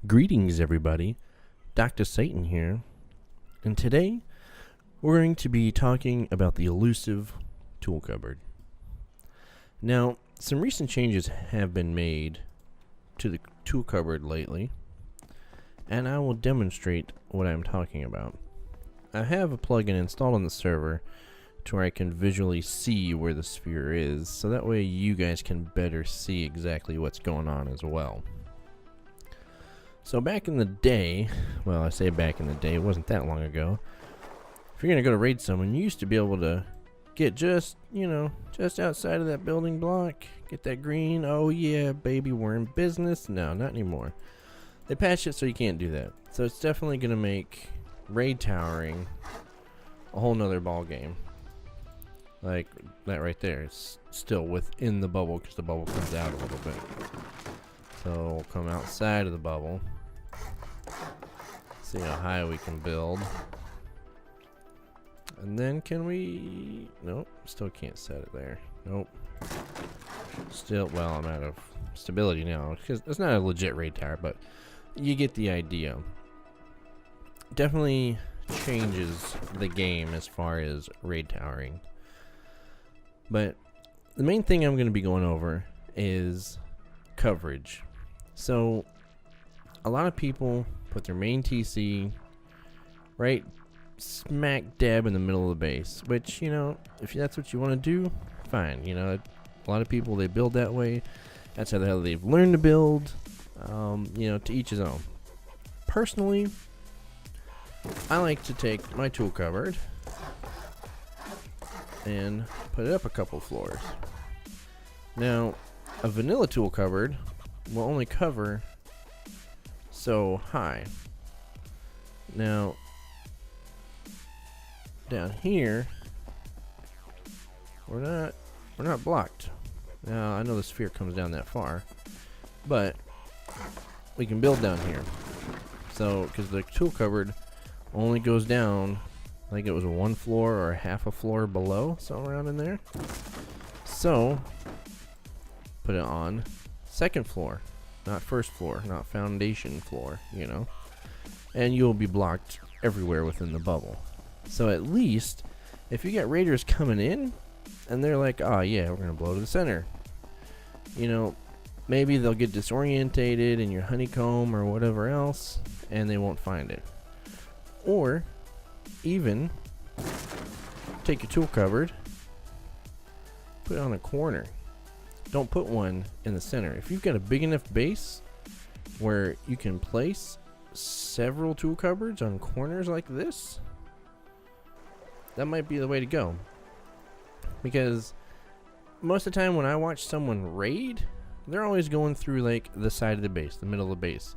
Greetings, everybody. Dr. Satan here, and today we're going to be talking about the elusive tool cupboard. Now, some recent changes have been made to the tool cupboard lately, and I will demonstrate what I'm talking about. I have a plugin installed on the server to where I can visually see where the sphere is, so that way you guys can better see exactly what's going on as well. So back in the day, well, I say back in the day, it wasn't that long ago. If you're gonna go to raid someone, you used to be able to get just outside of that building block, get that green. Oh yeah, baby, we're in business. No, not anymore. They patched it so you can't do that. So it's definitely gonna make raid towering a whole nother ball game. Like that right there. It's still within the bubble because the bubble comes out a little bit. So we'll come outside of the bubble. See how high we can build. And then can we... Nope, still can't set it there. Nope. Still, well, I'm out of stability now, because it's not a legit raid tower, but you get the idea. Definitely changes the game as far as raid towering. But the main thing I'm going to be going over is coverage. So a lot of people put their main TC right smack dab in the middle of the base, which, you know, if that's what you want to do, fine. You know, a lot of people, they build that way. That's how the hell they've learned to build. You know, to each his own. Personally, I like to take my tool cupboard and put it up a couple floors. Now, a vanilla tool cupboard will only cover so high. Now, down here, we're not blocked. Now, I know the sphere comes down that far, but we can build down here. So, because the tool cupboard only goes down, I think it was one floor or half a floor below, somewhere around in there. So, put it on second floor, not first floor, not foundation floor, you know, and you'll be blocked everywhere within the bubble. So at least if you get raiders coming in and they're like, oh yeah, we're gonna blow to the center, you know, maybe they'll get disorientated in your honeycomb or whatever else and they won't find it. Or even take your tool cupboard, put it on a corner. Don't put one in the center. If you've got a big enough base where you can place several tool cupboards on corners like this, that might be the way to go. Because most of the time when I watch someone raid, they're always going through like the side of the base, the middle of the base.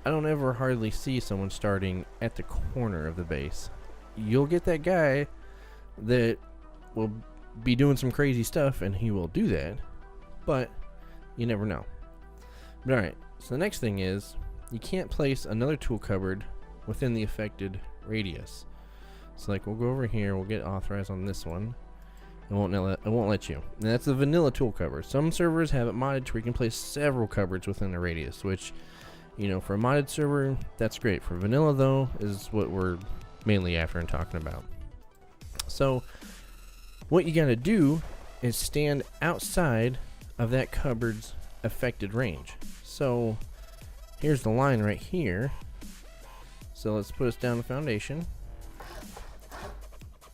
I don't ever hardly see someone starting at the corner of the base. You'll get that guy that will be doing some crazy stuff, and he will do that. But you never know. But alright, so the next thing is you can't place another tool cupboard within the affected radius. So like we'll go over here, we'll get authorized on this one. It won't let you. And that's the vanilla tool cupboard. Some servers have it modded to where you can place several cupboards within the radius, which, you know, for a modded server, that's great. For vanilla though, is what we're mainly after and talking about. So what you gotta do is stand outside of that cupboard's affected range. So here's the line right here. So let's put us down the foundation,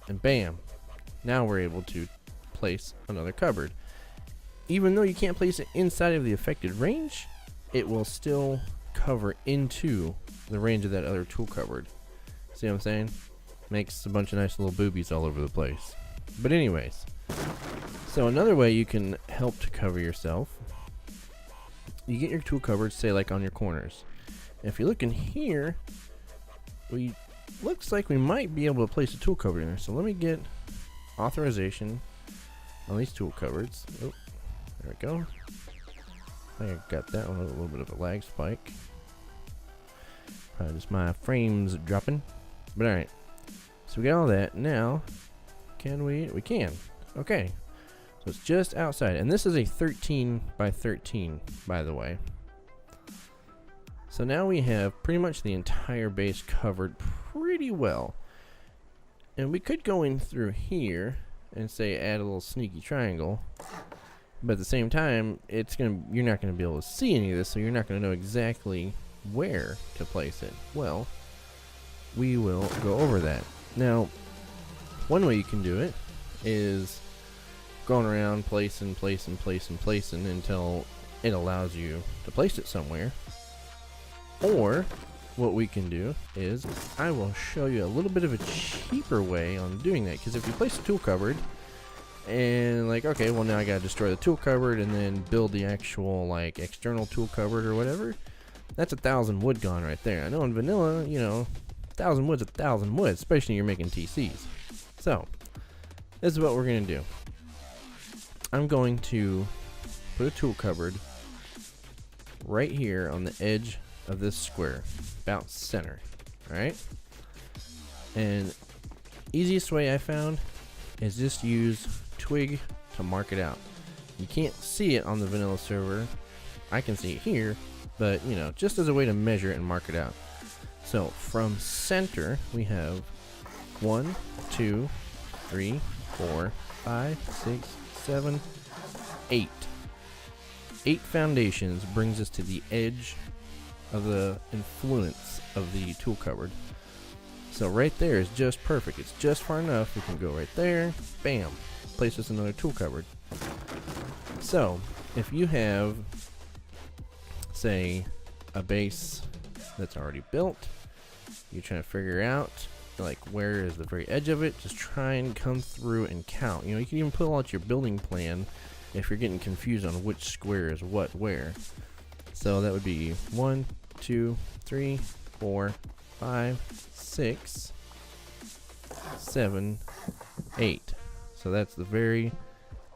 and bam, now we're able to place another cupboard. Even though you can't place it inside of the affected range, it will still cover into the range of that other tool cupboard. See what I'm saying? Makes a bunch of nice little boobies all over the place. But anyways, so another way you can help to cover yourself, you get your tool cupboards, say like on your corners. And if you look in here, looks like we might be able to place a tool cupboard in there. So let me get authorization on these tool cupboards. Oh, there we go. I think I got that one with a little bit of a lag spike. Probably just my frames dropping. But alright. So we got all that. Now, can we? We can. Okay. So it's just outside. And this is a 13 by 13, by the way. So now we have pretty much the entire base covered pretty well. And we could go in through here and say add a little sneaky triangle. But at the same time, you're not gonna be able to see any of this, so you're not gonna know exactly where to place it. Well, we will go over that. Now, one way you can do it is going around placing until it allows you to place it somewhere. Or what we can do is I will show you a little bit of a cheaper way on doing that, because if you place a tool cupboard and like, okay, well now I gotta destroy the tool cupboard and then build the actual like external tool cupboard or whatever, that's 1,000 wood gone right there. I know in vanilla, you know, 1,000 wood's 1,000 wood, especially when you're making TCs. So this is what we're gonna do. I'm going to put a tool cupboard right here on the edge of this square, about center. Alright? And easiest way I found is just use twig to mark it out. You can't see it on the vanilla server. I can see it here, but you know, just as a way to measure it and mark it out. So from center we have 1, 2, 3, 4, 5, 6, 7, 8. 8 foundations brings us to the edge of the influence of the tool cupboard. So right there is just perfect. It's just far enough. We can go right there, bam, place us another tool cupboard. So if you have, say, a base that's already built, you're trying to figure out like where is the very edge of it, just try and come through and count. You know, you can even pull out your building plan if you're getting confused on which square is what where. So that would be 1, 2, 3, 4, 5, 6, 7, 8. So that's the very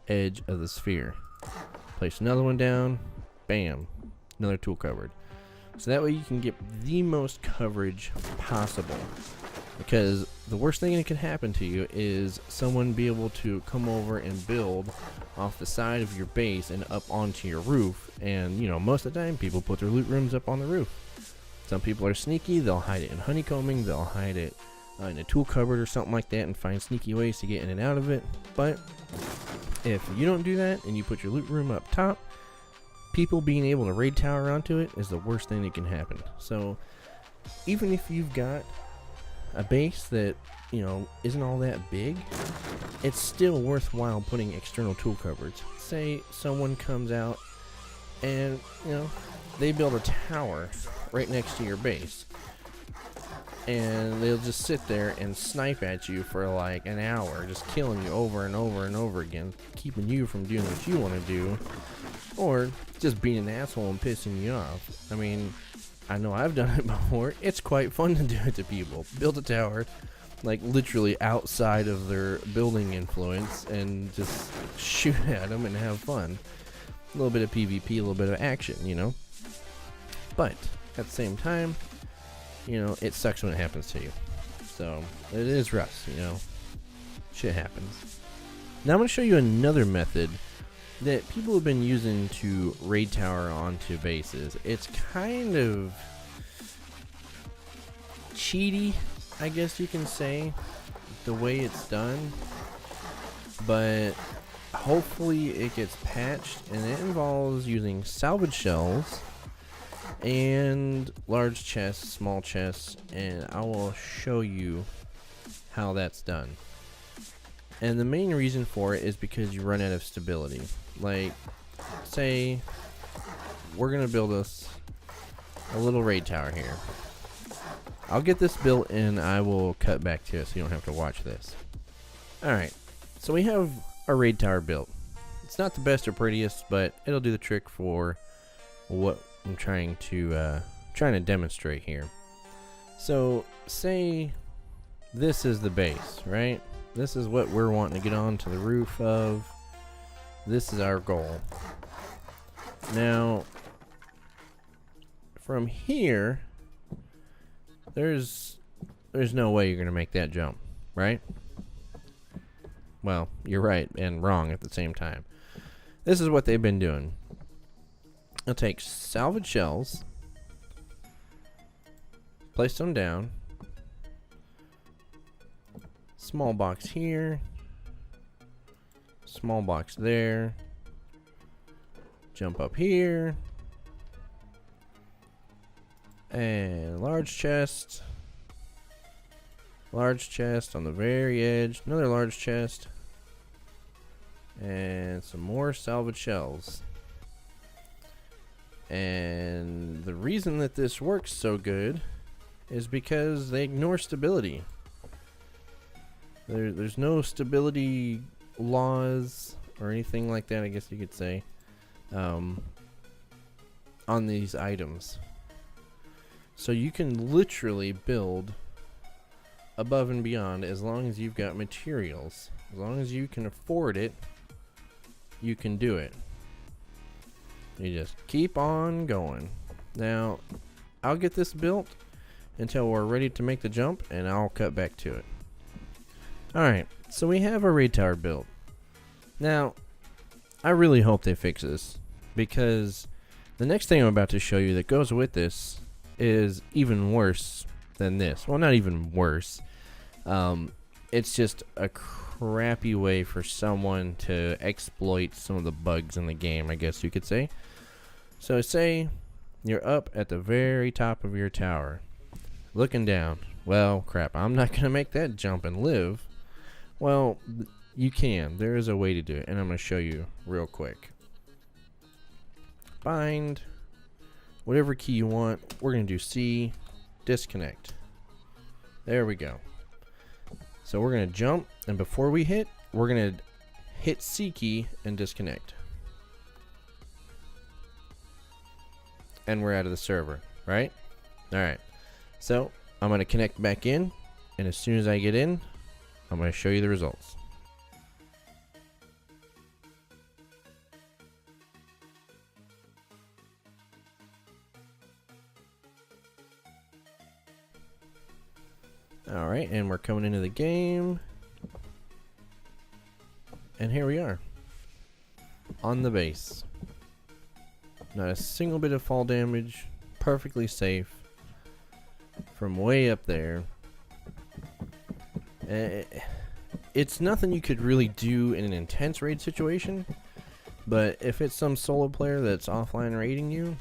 edge of the sphere. Place another one down, bam, another tool cupboard. So that way you can get the most coverage possible. Because the worst thing that could happen to you is someone be able to come over and build off the side of your base and up onto your roof. And you know, most of the time people put their loot rooms up on the roof. Some people are sneaky, they'll hide it in honeycombing, they'll hide it in a tool cupboard or something like that and find sneaky ways to get in and out of it. But if you don't do that and you put your loot room up top, people being able to raid tower onto it is the worst thing that can happen. So even if you've got a base that, you know, isn't all that big, it's still worthwhile putting external tool cupboards. Say someone comes out and, you know, they build a tower right next to your base, and they'll just sit there and snipe at you for like an hour, just killing you over and over and over again, keeping you from doing what you want to do, or just being an asshole and pissing you off. I mean, I know I've done it before. It's quite fun to do it to people. Build a tower, like literally outside of their building influence, and just shoot at them and have fun. A little bit of PvP, a little bit of action, you know. But at the same time, you know, it sucks when it happens to you. So it is Rust, you know. Shit happens. Now I'm going to show you another method that people have been using to raid tower onto bases. It's kind of cheaty, I guess you can say, the way it's done, but hopefully it gets patched, and it involves using salvage shells and large chests, small chests, and I will show you how that's done. And the main reason for it is because you run out of stability. Like, say we're gonna build us a little raid tower here. I'll get this built and I will cut back to it so you don't have to watch this. Alright, so we have our raid tower built. It's not the best or prettiest, but it'll do the trick for what I'm trying to demonstrate here. So say this is the base, right? This is what we're wanting to get onto the roof of. This is our goal. Now, from here, there's no way you're gonna make that jump, right? Well, you're right and wrong at the same time. This is what they've been doing. They'll take salvage shells, place them down. Small box here. Small box there. Jump up here. And large chest. Large chest on the very edge. Another large chest. And some more salvage shells. And the reason that this works so good is because they ignore stability. There's no stability laws or anything like that, I guess you could say, on these items. So you can literally build above and beyond as long as you've got materials. As long as you can afford it, you can do it. You just keep on going. Now, I'll get this built until we're ready to make the jump, and I'll cut back to it. Alright, so we have our raid tower built. Now, I really hope they fix this, because the next thing I'm about to show you that goes with this is even worse than this. Well, not even worse. It's just a crappy way for someone to exploit some of the bugs in the game, I guess you could say. So say you're up at the very top of your tower, looking down. Well, crap, I'm not going to make that jump and live. Well, you can. There is a way to do it, and I'm going to show you real quick. Bind whatever key you want. We're going to do C, disconnect. There we go. So we're going to jump, and before we hit, we're going to hit C key and disconnect. And we're out of the server, right? Alright. So I'm going to connect back in, and as soon as I get in, I'm going to show you the results. Alright, and we're coming into the game. And here we are. On the base. Not a single bit of fall damage. Perfectly safe. From way up there. It's nothing you could really do in an intense raid situation. But if it's some solo player that's offline raiding you,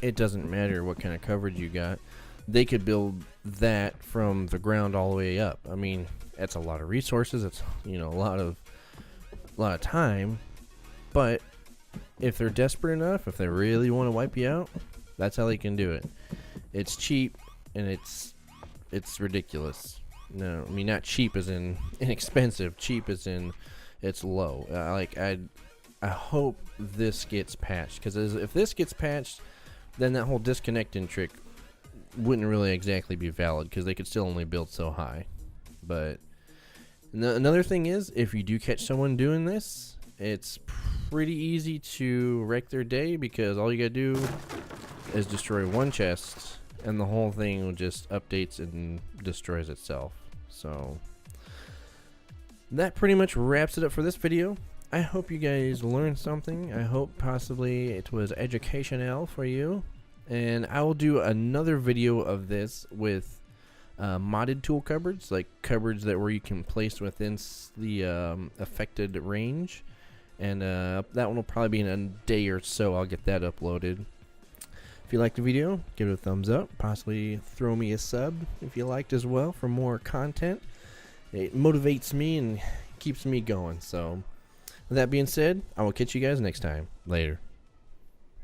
it doesn't matter what kind of coverage you got. They could build that from the ground all the way up. I mean, that's a lot of resources. It's, you know, a lot of time. But if they're desperate enough, if they really want to wipe you out, that's how they can do it. It's cheap and it's ridiculous. No, I mean not cheap as in inexpensive. Cheap as in it's low. I hope this gets patched, because if this gets patched, then that whole disconnecting trick wouldn't really exactly be valid, because they could still only build so high. But another thing is, if you do catch someone doing this, it's pretty easy to wreck their day, because all you gotta do is destroy one chest and the whole thing will just updates and destroys itself. So that pretty much wraps it up for this video. I hope you guys learned something. I hope possibly it was educational for you. And I will do another video of this with modded tool cupboards, like cupboards that where you can place within the affected range. And that one will probably be in a day or so. I'll get that uploaded. If you liked the video, give it a thumbs up. Possibly throw me a sub if you liked as well for more content. It motivates me and keeps me going. So with that being said, I will catch you guys next time. Later.